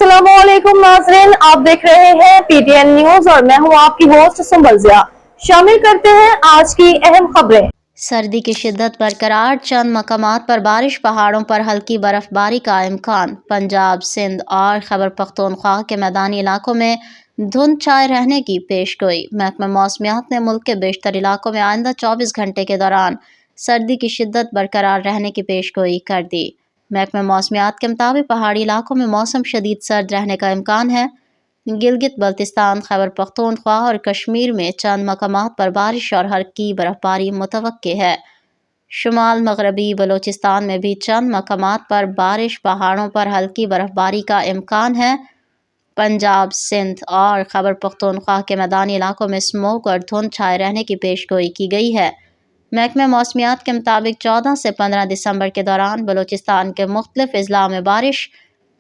अस्सलाम वालेकुम नाज़रीन, आप देख रहे हैं पीटीएन न्यूज और मैं हूं आपकी होस्ट सुंबल ज़िया। शामिल करते हैं आज की अहम खबरें। सर्दी की शिद्दत बरकरार, चंद मकामात पर बारिश, पहाड़ों पर हल्की बर्फबारी का इम्कान। पंजाब, सिंध और खैबर पख्तूनख्वा के मैदानी इलाकों में धुंध छाए रहने की पेशगोई। महकमा मौसमियात ने मुल्क के बेशतर इलाकों में आइंदा 24 घंटे के दौरान सर्दी की शिद्दत बरकरार रहने की पेशगोई कर दी। महकमा मौसमियात के मुताबिक पहाड़ी इलाकों में मौसम शदीद सर्द रहने का इम्कान है। गिलगित बल्तिस्तान, खैबर पख्तूनख्वा और कश्मीर में चंद मकामात पर बारिश और हल्की बर्फबारी मुतवक्के है। शुमाल मगरबी बलोचिस्तान में भी चंद मकामात पर बारिश, पहाड़ों पर हल्की बर्फबारी का इम्कान है। पंजाब, सिंध और खैबर पख्तूनख्वा के मैदानी इलाकों में स्मोक और धुंध छाए रहने की पेशगोई की गई है। महकमा मौसमियात के मुताबिक 14 से 15 दिसंबर के दौरान बलोचिस्तान के मुख्तलिफ अजला में बारिश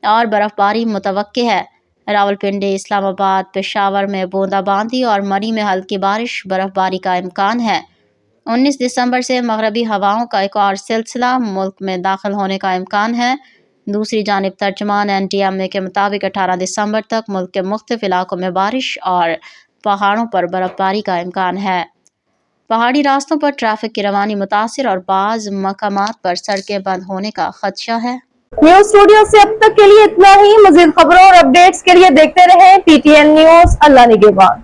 और बर्फबारी मुतवक्के है। रावलपिंडी, इस्लामाबाद, पेशावर में बूंदाबांदी और मरी में हल्की बारिश बर्फबारी का इम्कान है। 19 दिसंबर से मगरबी हवाओं का एक और सिलसिला मुल्क में दाखिल होने का इम्कान है। दूसरी जानिब तर्जमान NTMA के मुताबिक 18 दिसंबर तक मुल्क के मुख्तलिफ इलाकों में बारिश और पहाड़ों पर बर्फबारी का इम्कान है। पहाड़ी रास्तों पर ट्रैफिक की रवानी मुतासिर और बाज़ मकामात पर सड़कें बंद होने का खदशा है। न्यूज स्टूडियो से अब तक के लिए इतना ही। मज़ीद खबरों और अपडेट्स के लिए देखते रहें PTN न्यूज। अल्लाह निगहबान।